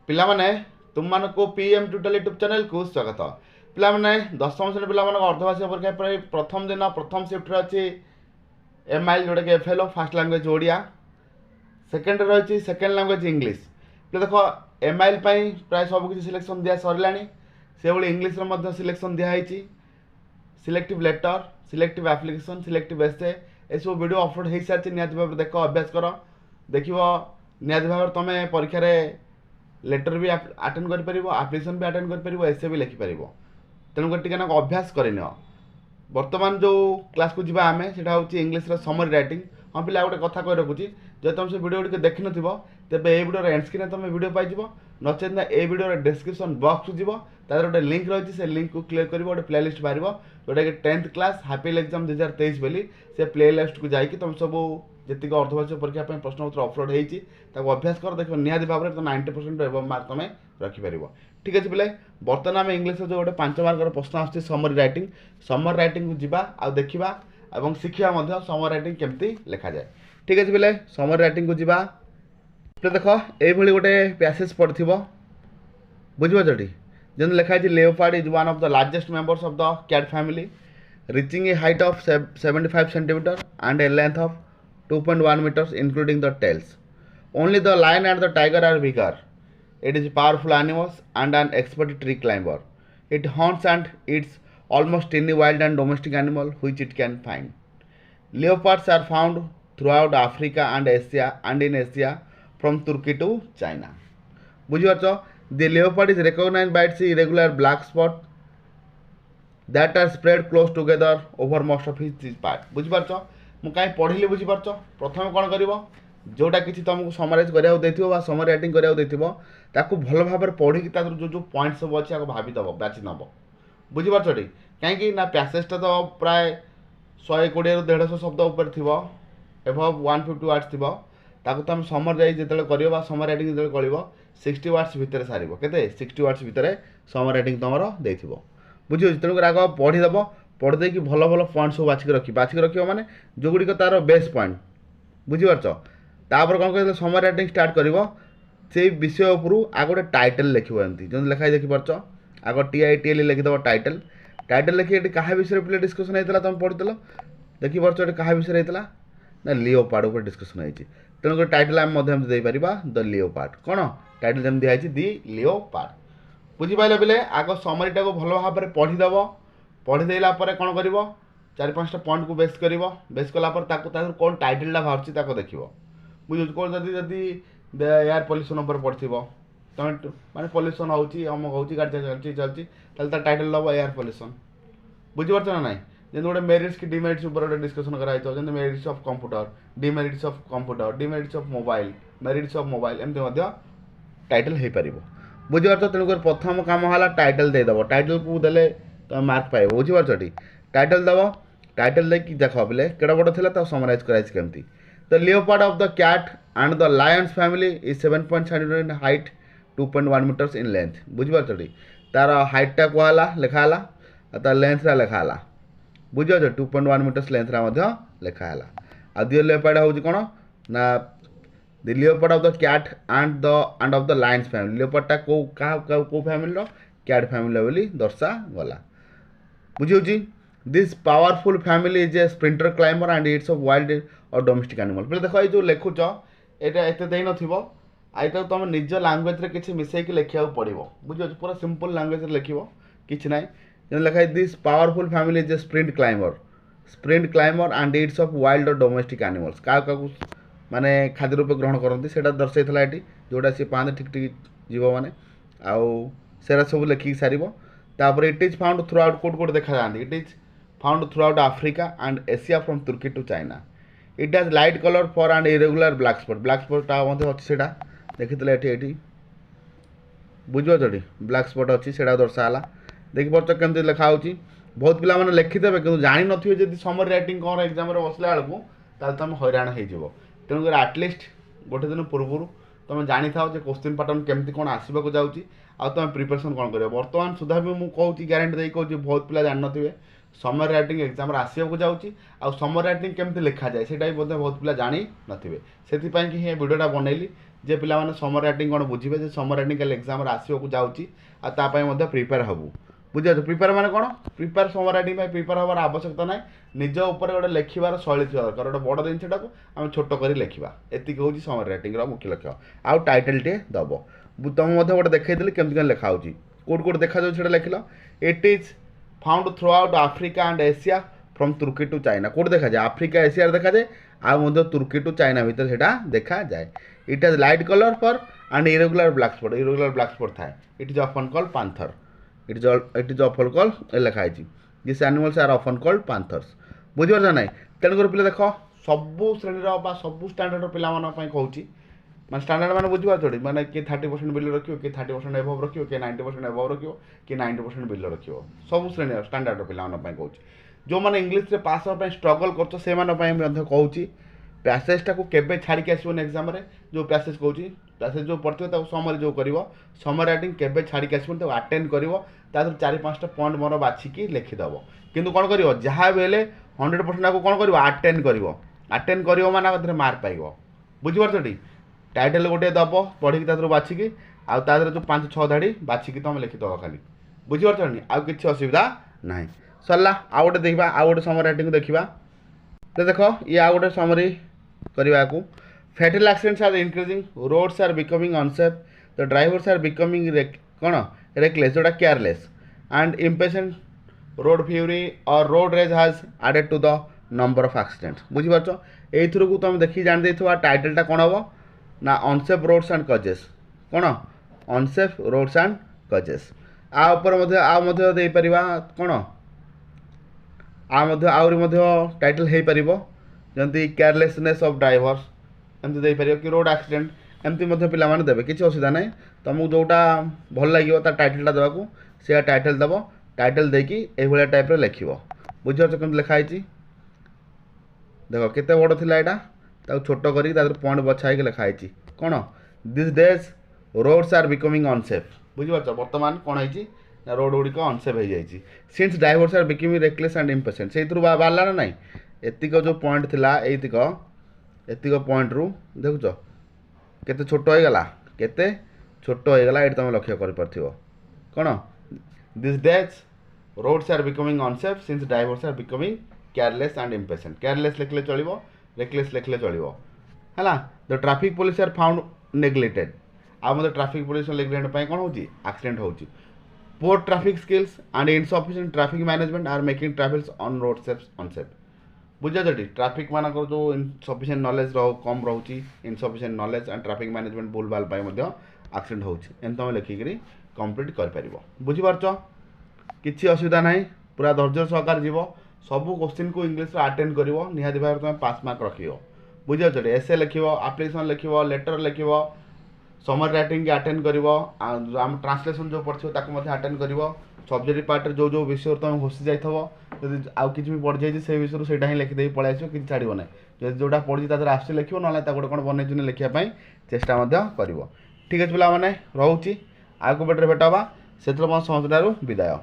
पिला माने तुम मान को पीएम ट्यूटोरियल यूट्यूब चैनल को स्वागत। पिला माने दशम श्रेणी पिला मान अर्धवार्षिक परीक्षा पर प्रथम दिन प्रथम शिफ्ट अच्छी एमआईएल जोटा कि FLO first language Odia, second रही सेकेंड लैंग्वेज इंग्लिश। देख एमआईएल प्राय सबकि सिलेक्शन दिया सरला से भाई इंग्लिश सिलेक्शन दिखाई selective letter, selective application, selective essay ये सब वीडियो अपलोड हो सारी निहत भाव देख अभ्यास कर देख निहत भाव तुम परीक्षा लेटर भी अटेंड कर एप्लिकेशन भी अटेंड कर एसे भी लिखिपर तेणुकर टी अभ्यास करनी। बर्तमान जो क्लास को जीवा आम से इंग्लिश समरी राइटिंग। हाँ पिला गोटे कथा कही रखुच्छी जब तुम से वीडियो गुड़िक देखी न तेज ये वीडियो एंड स्क्रीन तुम वीडियो पाई नचेत ना ये वीडियो डिस्क्रिप्शन बॉक्स को जीव तार गोटे लिंक रही से लिंक को क्लियर कर गोटे प्लेलिस्ट बाहर जोटा कि 10th क्लास हैप्पी एग्जाम 2023 बोली से प्लेलिस्ट को जाकि तुम सब जी अर्धवार्षिक परीक्षा प्रश्नपत्र अपलोड होती अभ्यास कर देख निहती भाव में 90% एवं मार्क तुम रखिपर। ठीक अच्छे पिले बर्तमान आम इंग्लिश जो गोटे 5 मार्कर प्रश्न आस समरी राइटिंग को जीवा आ देखा और शिखा समरी राइटिंग केमती लिखा जाए। ठीक अच्छे पिले समरी राइटिंग को जीवा देख ये गोटे पैसेज पढ़ बुझीपारटी जो लिखाई leopard is one of the largest members of the cat family reaching a height of 75 centimeter and a length of 2.1 meters including the tails. Only the lion and the tiger are bigger. It is a powerful animal and an expert tree climber. It hunts and eats almost any wild and domestic animal which it can find. Leopards are found throughout Africa and Asia and in Asia from Turkey to China. बुझीपार the leopard is recognized by its irregular black spot that are spread close together over most of his part. बुझीपार मु कहीं पढ़ी बुझीपार प्रथम कौन कर जोटा कि तुमको summarise करा समरी राइटिंग करा भल भाव पढ़ी जो जो पॉइंट सब अच्छे भावीदेव बाची नब बुझीपार कहीं ना पैसेजटा तो प्राय 120 ରୁ 150 शब्द उपर थी एभव 150 वार्ड्स थी तुम समरी जो कर समरी राइटिंग जो कर 60 वार्ड्स भितर सार के 60 वार्ड्स भितर समरी राइटिंग तुम दे बुझे तेणुक आग पढ़ीदेव पढ़ी कि भल भल पॉइंट सब बाछिक रख माने जो गुड़िक तार बेस्ट पॉइंट बुझीपार कौन कह समरी राइटिंग स्टार्ट कर से विषय उपरू आग गोटे टाइटल लिखो एमती जो लिखाई देखिपार आग TITL लिखिदेव टाइटल लिखी क्या विषय पे डिस्कसन होता तुम पढ़ी देखिपार क्या विषय होता ना लियोपार्ड ऊपर डिस्कसन होती तेणुक टाइटल आम देपर द लियोपार्ड कौन टाइटल जमी दिखाई दि लियोपार्ड बुझीपारे पिले आग समरीटा को भल भाव में पढ़ीदेव पढ़ीदेला कौन कर 4-5टा पॉइंट को बेस कर बेस कलापर कौन टाइटलटा बाहर देख बुझे कौन जदि एयर पल्यूशन उपर पढ़ तुम माने पल्यूशन होमक हो गाड़ी चलती टाइटल दब एयर पल्यूशन बुझीपार ना ना जैसे गोटे मेरिट्स की डिमेरिट्स ऊपर डिस्कसन कराई merits of computer, demerits of computer, demerits of mobile, merits of mobile एमती टाइटल हो पार बुझीपार। तेणुकर प्रथम कम है टाइटल देदेव टाइटल को देले तुम मार्क पाइब बुझीपार टाइटल दब टाइटल देखिए देख पे केड़ा बड़ था समराइज करमती the leopard of the cat and the lions family is 7 cm in height 2.1 meters in length बुझीपार तार हाइटा कहला लिखाला तार लेंथरा लिखाला बुझे 2.1 meters लेंथरा लिखाला आ द लियोपार्ड हूँ कौन ना the leopard of the cat and of the lions family लियोपार्डटा को फैमिली कैट फैमिली बोली दर्शा गला बुझे this powerful family is a sprinter climber and its of wild और डोमेस्टिक एनिमल पे देख ये जो लिखुच यहाँ एत दे ना तुम निज लांगुएज किसी मिसेक लिखा पड़ो बुझे पूरा सिंपल लांगुएज लिख कि ना जो लिखाई this powerful family is A sprint climber and its of wild और डोमेस्टिक एनिमल्स क्या माने खाद्य रूप ग्रहण करती से दर्शाइला ये जोटा सी पाते ठीक ठीक जीव मैंने आउ सेरा सब लिखिक सार it is found throughout कोट देखा जाती it is found throughout Africa and Asia from Turkey to China it has light colour fur and irregular black spot अच्छी देखी ये बुझे ब्लैक स्पॉट अच्छी से दर्शाला देखिए केमती लिखा बहुत पिला मैंने लिखिदेवे कि जानी नथिबे जदि समरी राइटिंग कौन एग्जाम बसला बेलू तुम हैरान हो तेणुकर आटलिस्ट गोटे दिन पूर्व तुम जानी था क्वेश्चन पैटर्न केमती कौन आसवाक जाऊँगी आ तुम प्रिपरेशन कौन कर बर्तमान सुधा भी मुझे कहूँ ग्यारंटी दे कहूँ बहुत पिला जान नथिबे समरी राइटिंग एग्जाम आसवाक जाऊँगी आ समरी राइटिंग केमती लिखा जाए सेटा भी बहुत पिला जानी नथिबे से भिडियोटा बनैली जे पिला माने समर राइटिंग कौन बुझे जे समर राइटिंग कल एग्जाम आसवाक जाऊँगी आपाई प्रिपेयर हबू बुझे प्रिपेयर माने कौन प्रिपेयर समर राइटिंग प्रिपेयर हबार आवश्यकता ना निज उपर गोटे लिखार शैली थी दरकार गोटे बड़ जिनटा को आम छोट कर लिखा एतिक हूँ समर राइटिंग मुख्य लक्ष्य आउ टाइटल टे दब तुम गोटे देखी केमती कौन लिखा कौट कौट देखा जाए लिख it is found throughout Africa and Asia from Turkey to China कौट देखा जाए आफ्रिका एशिया देखा जाए आउ तुर्की टू चाइना भितर से देखा जाए it has light colour fur and irregular black spot थाए it is often called panther it is often called लिखाई these animals are often called panthers बुझिपार ना तेणुकर पे देख सबू श्रेणीर सबू स्टैंडर्ड पे कहूँ मैं स्टैंडर्ड मैंने बुझीपार मैंने किए 30% बिलो रखियो किए 30% एबव रखियो किए 90% एबव रखियो किए 90% बिलो रखियो सब श्रेणी स्टैंडर्ड पे कहूँ जो मैंने इंग्लीश रे पास होगा स्ट्रगल कर कहूँ पैसेजटा को केबे छाड़ी आसबन एग्जाम जो पैसेज कहूँ पैसेज जो पढ़ो समरी जो कर समर राइटिंग केबे छाड़ी आसबन आटेंड कर 4-5टा पॉइंट मोर बाछिकी लिखिदेव किंतु कौन कर जहाँ भी 100% को कौन कर आटेंड कर माने मार्क पाइब बुझीपार टाइटल गोटे दब पढ़ी बाछिकी आउ जो 5-6 धाड़ी बाछिकी तुम लिखिदेव खाली बुझीपार आउ कि असुविधा ना सरला आउ गोटे देखा आउ गोटे समर राइटिंग देखा तो देख ये आउ गोटे समरी करने को fatal accidents are increasing roads are becoming unsafe the drivers are becoming कौन रेकलेस जोटा careless and impatient road fury और road rage has added to the number of accidents बुझीपार एथर को तुम देखिए जान टाइटलटा कौन हम ना अनसेफ रोड्स एंड कजेस कौन अनसेफ रोड्स एंड कजेस आपर दे पारिबा कौन आहरी टाइटल हो पार जमी केयरलेसनेस ऑफ ड्राइवर्स एमती दे पार कि रोड एक्सीडेंट एमती पिला देवे किसी असुविधा ना तुमको जोटा भल लगे टाइटलटा देवाक से टाइटल दब टाइटल देकी ये टाइप लिख बुझे कम लिखाई देख केते बड़ थी यहाँ छोट कर पॉइंट बछाई लिखाई कौन these days roads are becoming unsafe बुझीपार बर्तमान कौन है रोड गुड़िक अनसेफ हो जाए since drivers are becoming reckless and impatient से बाहर ना एतिक जो पॉइंट थिला एतिक पॉइंट रु देखुच केते छोट हो गला केते छोट हो गला ये तुम लक्ष्य कर कौन these days roads are becoming unsafe since drivers are becoming careless and impatient careless लिखले चलो रेकलेस लिखले चलो है the traffic police are found neglected आ ट्रैफिक पुलिस नेग्लेक्टेड कौन हो एक्सीडेंट हो poor traffic skills and insufficient traffic management are making travels on road safe unsafe बुझे ट्रैफिक मान जो इनसफिशिएंट नॉलेज कम रोचे insufficient knowledge and traffic management भूल भाल एक्सीडेंट होती तुम लिखिक कंप्लीट कर बुझीपार किसी असुविधा ना पूरा धैर्य सहकार जीव सबू क्वेश्चन को इंग्लीश अटेंड कर निहाती भाव तुम पास मार्क रख बुझे एसे लिख आप्लिकेसन लिख लेटर लिख समर राइटिंग अटेंड कर ट्रांसलेशन जो पढ़ो ताकू अटेंड कर सब्जेक्ट पार्ट जो जो विषय तुम घुसी जाइए जब आउ कि भी पड़ जाए से विषय से ही लिखिदे पलि आस कि छाड़ो ना जब जोटा पढ़ी तरह आस लिख ना गोटे कौन बनई लिखापी चेष्टा कर ठीक अच्छे पे रोचे आगे बेटे भेट हाँ से समस्त विदाय।